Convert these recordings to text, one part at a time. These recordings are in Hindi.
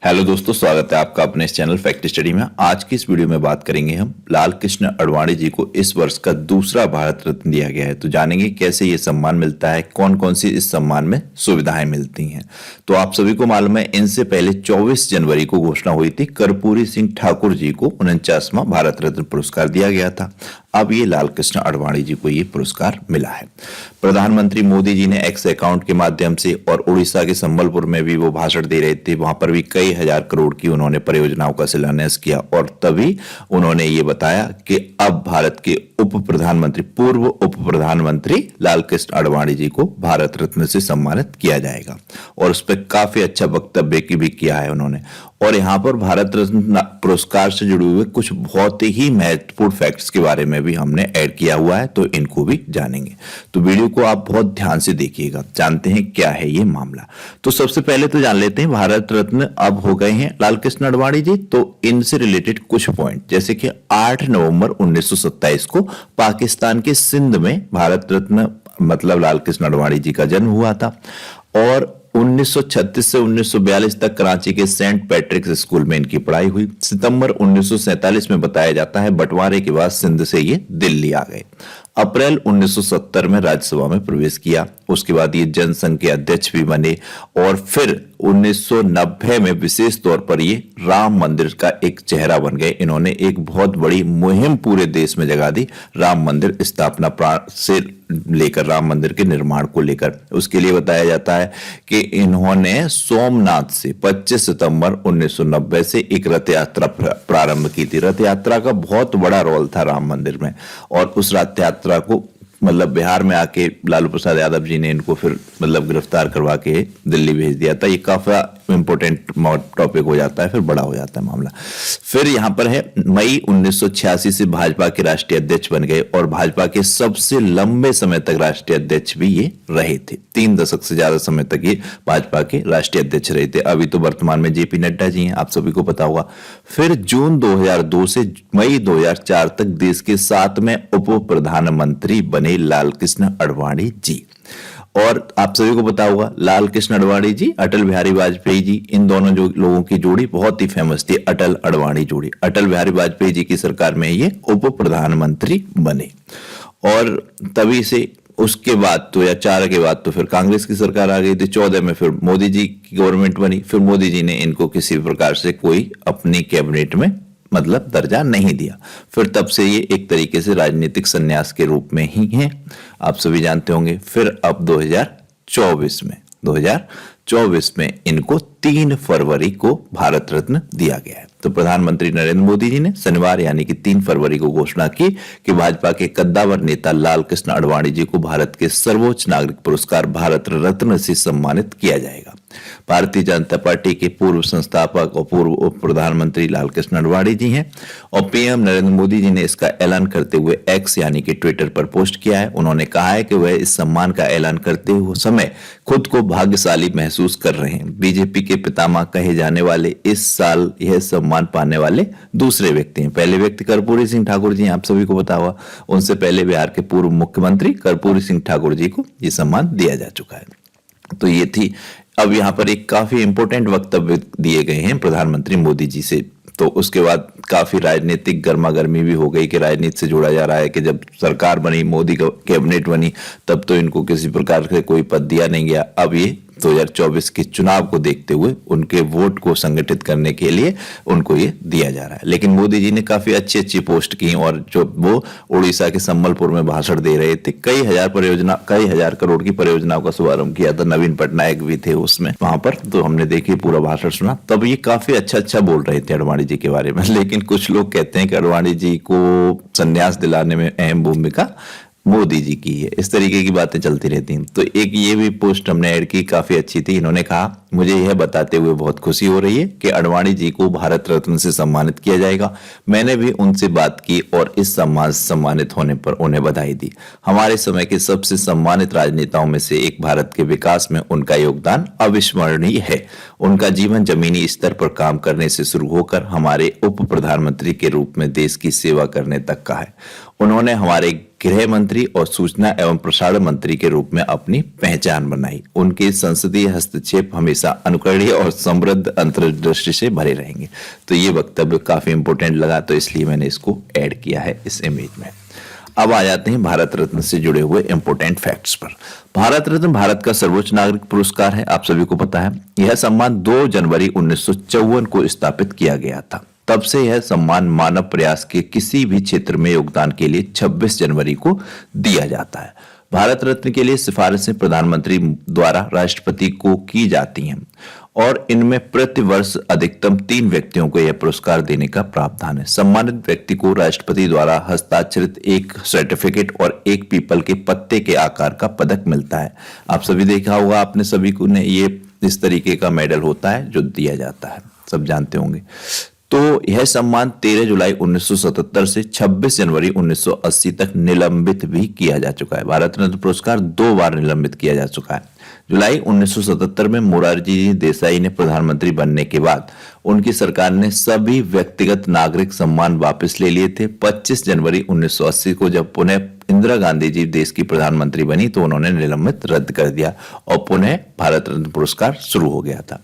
हेलो दोस्तों, स्वागत है आपका अपने इस चैनल फैक्ट स्टडी में। आज की इस वीडियो में बात करेंगे हम लाल कृष्ण आडवाणी जी को इस वर्ष का दूसरा भारत रत्न दिया गया है। तो जानेंगे कैसे ये सम्मान मिलता है, कौन कौन सी इस सम्मान में सुविधाएं मिलती हैं। तो आप सभी को मालूम है, इनसे पहले 24 जनवरी को घोषणा हुई थी, कर्पूरी सिंह ठाकुर जी को 49वां भारत रत्न पुरस्कार दिया गया था। अब ये लाल कृष्ण आडवाणी जी को ये पुरस्कार मिला है। प्रधानमंत्री मोदी जी ने एक्स अकाउंट के माध्यम से और उड़ीसा के संबलपुर में भी वो भाषण दे रहे थे, वहां पर भी कई हजार करोड़ की उन्होंने परियोजनाओं का शिलान्यास किया और तभी उन्होंने ये बताया कि अब भारत के पूर्व उप प्रधानमंत्री लाल कृष्ण आडवाणी जी को भारत रत्न से सम्मानित किया जाएगा और उस पर काफी अच्छा वक्तव्य की भी किया है उन्होंने। और यहाँ पर भारत रत्न पुरस्कार से जुड़े हुए कुछ बहुत ही महत्वपूर्ण फैक्ट्स के बारे में भी हमने ऐड किया हुआ है, तो इनको भी जानेंगे। तो वीडियो को आप बहुत ध्यान से देखिएगा, जानते हैं क्या है ये मामला। तो सबसे पहले तो जान लेते हैं, भारत रत्न अब हो गए हैं लाल कृष्ण आडवाणी जी। तो इनसे रिलेटेड कुछ पॉइंट, जैसे कि 8 नवंबर 1927 को पाकिस्तान के सिंध में भारत रत्न मतलब लाल कृष्ण आडवाणी जी का जन्म हुआ था और 1936 से 1942 तक कराची के सेंट पैट्रिक्स स्कूल में इनकी पढ़ाई हुई। सितंबर 1947 में बताया जाता है बंटवारे के बाद सिंध से ये दिल्ली आ गए। अप्रैल 1970 में राज्यसभा में प्रवेश किया। उसके बाद ये जनसंघ के अध्यक्ष भी बने और फिर 1990 में विशेष तौर पर ये राम मंदिर का एक चेहरा बन गए। इन्होंने एक बहुत बड़ी मुहिम पूरे देश में जगा दी, राम मंदिर स्थापना से लेकर राम मंदिर के निर्माण को लेकर। उसके लिए बताया जाता है कि इन्होंने सोमनाथ से 25 सितंबर 1990 से एक रथ यात्रा प्रारंभ की थी। रथ यात्रा का बहुत बड़ा रोल था राम मंदिर में और उस रथ यात्रा को मतलब बिहार में आके लालू प्रसाद यादव जी ने इनको फिर गिरफ्तार करवा के दिल्ली भेज दिया था। ये काफी इंपॉर्टेंट टॉपिक हो जाता है, फिर बड़ा हो जाता है मामला। फिर यहाँ पर है मई 1986 से भाजपा के राष्ट्रीय अध्यक्ष बन गए और भाजपा के सबसे लंबे समय तक राष्ट्रीय अध्यक्ष भी ये रहे थे। 3 दशक से ज्यादा समय तक ये भाजपा के राष्ट्रीय अध्यक्ष रहे थे। अभी तो वर्तमान में जेपी नड्डा जी हैं, आप सभी को पता होगा। फिर जून 2002 से मई 2004 तक देश के 7वें उप प्रधानमंत्री बने लाल कृष्ण आडवाणी जी। और आप सभी को पता होगा लाल कृष्ण आडवाणी जी, अटल बिहारी वाजपेयी जी, इन दोनों जो लोगों की जोड़ी बहुत ही फेमस थी, अटल आडवाणी जोड़ी। अटल बिहारी वाजपेयी जी की सरकार में ये उप प्रधानमंत्री बने और तभी से उसके बाद 2004 के बाद तो फिर कांग्रेस की सरकार आ गई थी। 14 में फिर मोदी जी की गवर्नमेंट बनी। फिर मोदी जी ने इनको किसी प्रकार से कोई अपनी कैबिनेट में दर्जा नहीं दिया। फिर तब से ये एक तरीके से राजनीतिक संन्यास के रूप में ही हैं, आप सभी जानते होंगे। फिर अब 2024 में इनको 3 फरवरी को भारत रत्न दिया गया है। तो प्रधानमंत्री नरेंद्र मोदी जी ने शनिवार यानी कि 3 फरवरी को घोषणा की कि भाजपा के कद्दावर नेता लाल कृष्ण आडवाणी जी को भारत के सर्वोच्च नागरिक पुरस्कार भारत रत्न से सम्मानित किया जाएगा। भारतीय जनता पार्टी के पूर्व संस्थापक और पूर्व उप प्रधानमंत्री लाल कृष्ण आडवाणी जी हैं और पीएम नरेंद्र मोदी जी ने इसका ऐलान करते हुए एक्स यानी कि ट्विटर पर पोस्ट किया है। उन्होंने कहा है कि वह इस सम्मान का ऐलान करते हुए समय खुद को भाग्यशाली महसूस कर रहे हैं। बीजेपी के पितामह कहे जाने वाले इस साल यह सम्मान पाने वाले दूसरे व्यक्ति हैं। पहले व्यक्ति कर्पूरी सिंह ठाकुर जी, आप सभी को पता होगा। उनसे पहले बिहार के पूर्व मुख्यमंत्री कर्पूरी सिंह ठाकुर जी को यह सम्मान दिया जा चुका है। तो ये थी। अब यहाँ पर एक काफी इंपॉर्टेंट वक्तव्य दिए गए हैं प्रधानमंत्री मोदी जी से। तो उसके बाद काफी राजनीतिक गर्मा गर्मी भी हो गई कि राजनीति से जोड़ा जा रहा है कि जब सरकार बनी, मोदी का कैबिनेट बनी, तब तो इनको किसी प्रकार से कोई पद दिया नहीं गया। अब ये 2024 के चुनाव को देखते हुए उनके वोट को संगठित करने के लिए उनको ये दिया जा रहा है। लेकिन मोदी जी ने काफी अच्छी अच्छी पोस्ट की और जो वो उड़ीसा के संबलपुर में भाषण दे रहे थे, कई हजार करोड़ की परियोजनाओं का शुभारंभ किया था। नवीन पटनायक भी थे उसमें वहां पर, तो हमने देखिए पूरा भाषण सुना। तब ये काफी अच्छा बोल रहे थे आडवाणी जी के बारे में। लेकिन कुछ लोग कहते हैं कि आडवाणी जी को संन्यास दिलाने में अहम भूमिका मोदी जी की है। इस तरीके की बातें चलती रहती हैं। तो एक ये भी पोस्ट हमने ऐड की, काफी अच्छी थी। इन्होंने कहा, मुझे यह बताते हुए बहुत खुशी हो रही है कि आडवाणी जी को भारत रत्न से सम्मानित किया जाएगा। मैंने भी उनसे बात की और इस सम्मानित होने पर उन्हें बधाई दी। हमारे समय के सबसे सम्मानित राजनेताओं में से एक, भारत के विकास में उनका योगदान अविस्मरणीय है। उनका जीवन जमीनी स्तर पर काम करने से शुरू होकर हमारे उप प्रधानमंत्री के रूप में देश की सेवा करने तक का है। उन्होंने हमारे गृह मंत्री और सूचना एवं प्रसारण मंत्री के रूप में अपनी पहचान बनाई। उनके संसदीय हस्तक्षेप हमेशा अनुकरणीय और समृद्ध अंतर्दृष्टि से भरे रहेंगे। तो ये वक्तव्य काफी इंपॉर्टेंट लगा, तो इसलिए मैंने इसको ऐड किया है इस इमेज में। अब आ जाते हैं भारत रत्न से जुड़े हुए इंपॉर्टेंट फैक्ट्स पर। भारत रत्न भारत का सर्वोच्च नागरिक पुरस्कार है, आप सभी को पता है। यह सम्मान 2 जनवरी 1954 को स्थापित किया गया था। तब से यह सम्मान मानव प्रयास के किसी भी क्षेत्र में योगदान के लिए 26 जनवरी को दिया जाता है। भारत रत्न के लिए सिफारिशें प्रधानमंत्री द्वारा राष्ट्रपति को की जाती हैं और इनमें प्रति वर्ष अधिकतम 3 व्यक्तियों को यह पुरस्कार देने का प्रावधान है। सम्मानित व्यक्ति को राष्ट्रपति द्वारा हस्ताक्षरित एक सर्टिफिकेट और एक पीपल के पत्ते के आकार का पदक मिलता है। आप सभी देखा होगा, आपने सभी को ने ये इस तरीके का मेडल होता है जो दिया जाता है, सब जानते होंगे। तो यह सम्मान 13 जुलाई 1977 से 26 जनवरी 1980 तक निलंबित भी किया जा चुका है। भारत रत्न पुरस्कार 2 बार निलंबित किया जा चुका है। जुलाई 1977 में मोरारजी देसाई ने प्रधानमंत्री बनने के बाद उनकी सरकार ने सभी व्यक्तिगत नागरिक सम्मान वापस ले लिए थे। 25 जनवरी 1980 को जब पुनः इंदिरा गांधी जी देश की प्रधानमंत्री बनी तो उन्होंने निलंबित रद्द कर दिया और पुनः भारत रत्न पुरस्कार शुरू हो गया था।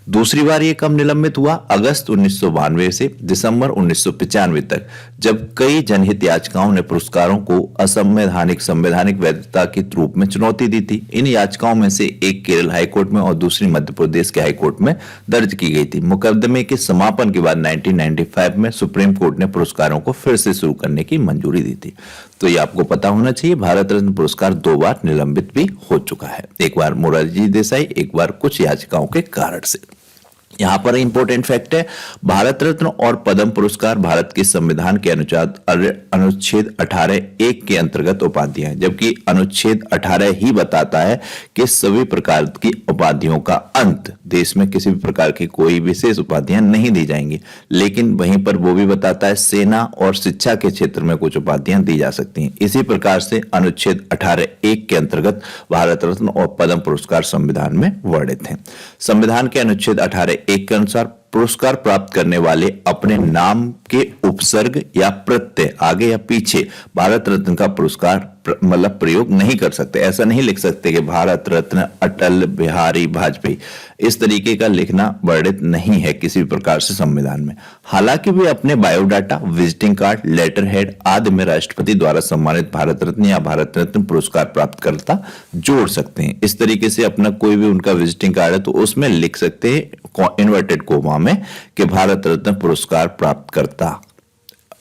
दूसरी बार ये कब निलंबित हुआ? अगस्त 1992 से दिसंबर 1995 तक, जब कई जनहित याचिकाओं ने पुरस्कारों को असंवैधानिक संवैधानिक वैधता के रूप में चुनौती दी थी। इन याचिकाओं में से एक केरल हाईकोर्ट में और दूसरी मध्य प्रदेश के हाईकोर्ट में दर्ज की गई थी। मुकदमे के समापन के बाद 1995 में सुप्रीम कोर्ट ने पुरस्कारों को फिर से शुरू करने की मंजूरी दी थी। तो ये आपको पता होना चाहिए, भारत रत्न पुरस्कार 2 बार निलंबित भी हो चुका है। एक बार मोरारजी देसाई, एक बार कुछ याचिकाओं के कारण से। यहां पर इंपॉर्टेंट फैक्ट है, भारत रत्न और पद्म पुरस्कार भारत के संविधान के अनुच्छेद 18(1) के अंतर्गत उपाधियां हैं, जबकि अनुच्छेद 18 ही बताता है कि सभी प्रकार की उपाधियों का अंत, देश में किसी भी प्रकार की कोई विशेष उपाधियां नहीं दी जाएंगी। लेकिन वहीं पर वो भी बताता है सेना और शिक्षा के क्षेत्र में कुछ उपाधियां दी जा सकती हैं। इसी प्रकार से अनुच्छेद 18(1) के अंतर्गत भारत रत्न और पद्म पुरस्कार संविधान में वर्णित हैं। संविधान के अनुच्छेद 18(1) के अनुसार पुरस्कार प्राप्त करने वाले अपने नाम के उपसर्ग या प्रत्यय आगे या पीछे भारत रत्न का पुरस्कार मतलब प्रयोग नहीं कर सकते। ऐसा नहीं लिख सकते कि भारत रत्न अटल बिहारी वाजपेयी, इस तरीके का लिखना वर्णित नहीं है किसी प्रकार से संविधान में। हालांकि वे अपने biodata, visiting card, letter head आदि में राष्ट्रपति द्वारा सम्मानित भारत रत्न या भारत रत्न पुरस्कार प्राप्तकर्ता जोड़ सकते हैं। इस तरीके से अपना कोई भी उनका विजिटिंग कार्ड है तो उसमें लिख सकते हैं इन्वर्टेड कोमा में कि भारत रत्न पुरस्कार प्राप्त करता,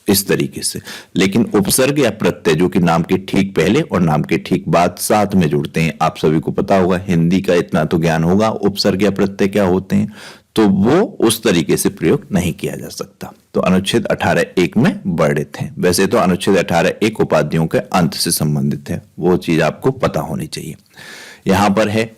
इस तरीके से। लेकिन उपसर्ग या प्रत्यय जो कि नाम के ठीक पहले और नाम के ठीक बाद साथ में जुड़ते हैं, आप सभी को पता होगा, हिंदी का इतना तो ज्ञान होगा, उपसर्ग या प्रत्यय क्या होते हैं, तो वो उस तरीके से प्रयोग नहीं किया जा सकता। तो अनुच्छेद 18(1) में वर्णित है। वैसे तो अनुच्छेद 18(1) उपाधियों के अंत से संबंधित है, वो चीज आपको पता होनी चाहिए। यहां पर है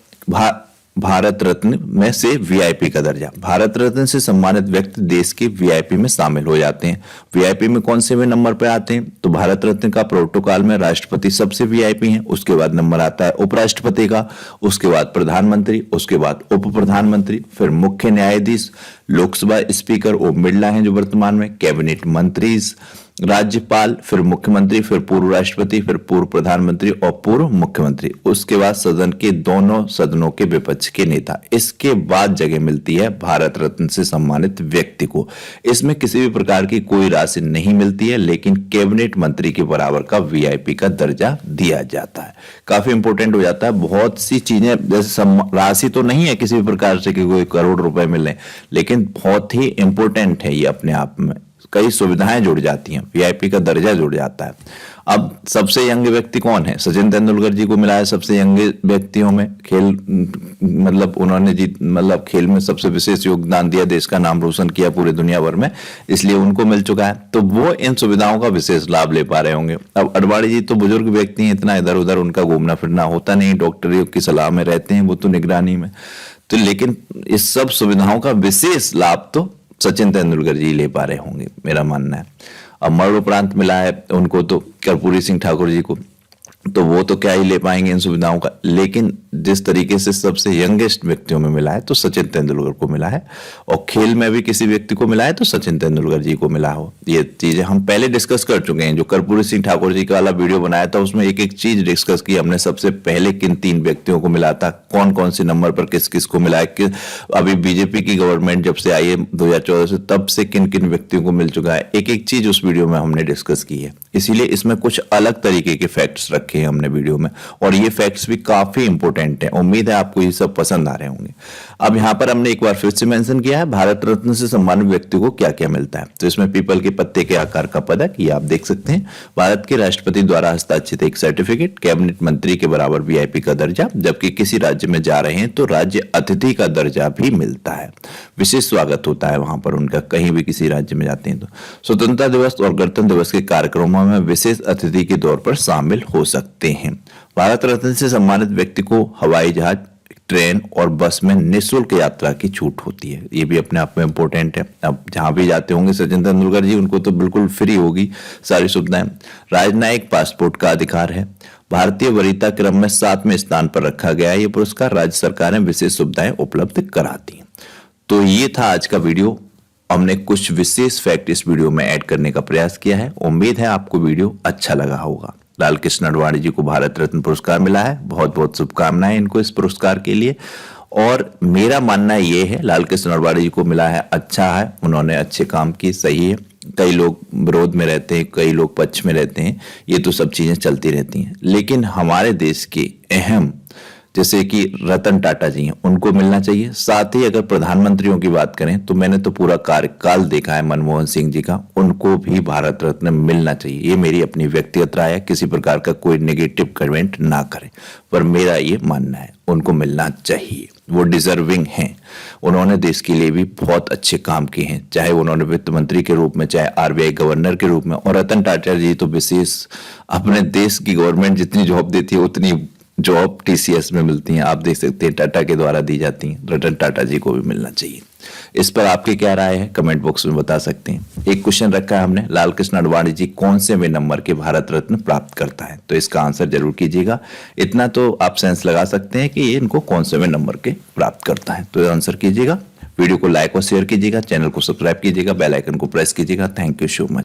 भारत रत्न में से वीआईपी का दर्जा। भारत रत्न से सम्मानित व्यक्ति देश के वीआईपी में शामिल हो जाते हैं। वीआईपी में कौन से वे नंबर पर आते हैं? तो भारत रत्न का प्रोटोकॉल में राष्ट्रपति सबसे वीआईपी हैं, उसके बाद नंबर आता है उपराष्ट्रपति का, उसके बाद प्रधानमंत्री, उसके बाद उप प्रधानमंत्री, फिर मुख्य न्यायाधीश, लोकसभा स्पीकर ओम बिरला हैं जो वर्तमान में, कैबिनेट मंत्री, राज्यपाल, फिर मुख्यमंत्री, फिर पूर्व राष्ट्रपति, फिर पूर्व प्रधानमंत्री और पूर्व मुख्यमंत्री, उसके बाद सदन के दोनों सदनों के विपक्ष के नेता। इसके बाद जगह मिलती है भारत रत्न से सम्मानित व्यक्ति को। इसमें किसी भी प्रकार की कोई राशि नहीं मिलती है, लेकिन कैबिनेट मंत्री के बराबर का वीआईपी का दर्जा दिया जाता है। काफी इंपॉर्टेंट हो जाता है। बहुत सी चीजें, जैसे राशि तो नहीं है किसी भी प्रकार से कि कोई करोड़ रुपए मिले, लेकिन बहुत ही इंपॉर्टेंट है ये अपने आप में। कई सुविधाएं जुड़ जाती हैं, वीआईपी का दर्जा जुड़ जाता है। अब सबसे यंग व्यक्ति कौन है? सचिन तेंदुलकर जी को मिला है सबसे यंग व्यक्तियों में। खेल मतलब उन्होंने खेल में सबसे विशेष योगदान दिया, देश का नाम रोशन किया पूरे दुनिया भर में, इसलिए उनको मिल चुका है। तो वो इन सुविधाओं का विशेष लाभ ले पा रहे होंगे। अब अडवाणी जी तो बुजुर्ग व्यक्ति हैं, इतना इधर उधर उनका घूमना फिरना होता नहीं, डॉक्टरों की सलाह में रहते हैं, वो तो निगरानी में। तो लेकिन इस सब सुविधाओं का विशेष लाभ तो सचिन तेंदुलकर जी ले पा रहे होंगे, मेरा मानना है। अब मरणोपरांत मिला है उनको तो कर्पूरी सिंह ठाकुर जी को। तो वो तो क्या ही ले पाएंगे इन सुविधाओं का। लेकिन जिस तरीके से सबसे यंगेस्ट व्यक्तियों में मिला है तो सचिन तेंदुलकर को मिला है, और खेल में भी किसी व्यक्ति को मिला है तो सचिन तेंदुलकर जी को मिला हो। ये चीजें हम पहले डिस्कस कर चुके हैं। जो कर्पूरी सिंह ठाकुर जी का वाला वीडियो बनाया था उसमें एक एक चीज डिस्कस की हमने। सबसे पहले किन 3 व्यक्तियों को मिला था, कौन कौन से नंबर पर किस किस को मिला है, अभी बीजेपी की गवर्नमेंट जब से आई है 2014 से, तब से किन किन व्यक्तियों को मिल चुका है, एक एक चीज उस वीडियो में हमने डिस्कस की है। इसीलिए इसमें कुछ अलग तरीके के फैक्ट्स रखे हैं हमने वीडियो में, और ये फैक्ट्स भी काफी इंपॉर्टेंट हैं। उम्मीद है आपको ये सब पसंद आ रहे होंगे। अब यहाँ पर हमने एक बार फिर से मेंशन किया है भारत रत्न से सम्मानित व्यक्ति को क्या क्या मिलता है। तो इसमें पीपल के पत्ते के आकार का पदक, ये आप देख सकते हैं, भारत के राष्ट्रपति द्वारा हस्ताक्षरित एक सर्टिफिकेट, कैबिनेट मंत्री के बराबर वीआईपी का दर्जा, जबकि किसी राज्य में जा रहे हैं तो राज्य अतिथि का दर्जा भी मिलता है। विशेष स्वागत होता है वहां पर उनका, कहीं भी किसी राज्य में जाते हैं तो। स्वतंत्रता दिवस और गणतंत्र दिवस के कार्यक्रमों में विशेष अतिथि के तौर पर शामिल हो सकते हैं। भारत रत्न से सम्मानित व्यक्ति को हवाई जहाज, ट्रेन और बस में निःशुल्क यात्रा की छूट होती है। ये भी अपने आप में इंपॉर्टेंट है। अब जहां भी जाते होंगे सचिन तेंदुलकर जी, उनको तो बिल्कुल फ्री होगी सारी सुविधाएं। राजनयिक पासपोर्ट का अधिकार है। भारतीय वरीयता क्रम में 7वें स्थान पर रखा गया है ये पुरस्कार। राज्य सरकारें विशेष सुविधाएं उपलब्ध कराती हैं। तो ये था आज का वीडियो। हमने कुछ विशेष फैक्ट इस वीडियो में ऐड करने का प्रयास किया है। उम्मीद है आपको वीडियो अच्छा लगा होगा। लाल कृष्ण आडवाणी जी को भारत रत्न पुरस्कार मिला है, बहुत बहुत शुभकामनाएं इनको इस पुरस्कार के लिए। और मेरा मानना ये है लाल कृष्ण आडवाणी जी को मिला है, अच्छा है, उन्होंने अच्छे काम किए, सही है। कई लोग विरोध में रहते हैं, कई लोग पक्ष में रहते हैं, ये तो सब चीजें चलती रहती हैं। लेकिन हमारे देश के अहम जैसे कि रतन टाटा जी हैं, उनको मिलना चाहिए। साथ ही अगर प्रधानमंत्रियों की बात करें तो मैंने तो पूरा कार्यकाल देखा है मनमोहन सिंह जी का, उनको भी भारत रत्न मिलना चाहिए। ये मेरी अपनी व्यक्तिगत राय है, किसी प्रकार का कोई नेगेटिव कमेंट ना करें, पर मेरा ये मानना है उनको मिलना चाहिए। वो डिजर्विंग हैं। उन्होंने देश के लिए भी बहुत अच्छे काम किए हैं, चाहे उन्होंने वित्त मंत्री के रूप में, चाहे आरबीआई गवर्नर के रूप में। और रतन टाटा जी तो विशेष अपने देश की गवर्नमेंट जितनी जॉब देती है उतनी जॉब टीसीएस में मिलती हैं, आप देख सकते हैं, टाटा के द्वारा दी जाती हैं। रतन टाटा जी को भी मिलना चाहिए। इस पर आपकी क्या राय है कमेंट बॉक्स में बता सकते हैं। एक क्वेश्चन रखा है हमने, लाल कृष्ण आडवाणी जी कौन से वे नंबर के भारत रत्न प्राप्त करता है, तो इसका आंसर जरूर कीजिएगा। इतना तो आप सेंस लगा सकते हैं कि ये इनको कौन से वे नंबर के प्राप्त करता है, तो आंसर कीजिएगा। वीडियो को लाइक और शेयर कीजिएगा, चैनल को सब्सक्राइब कीजिएगा, बेल आइकन को प्रेस कीजिएगा। Thank you so much.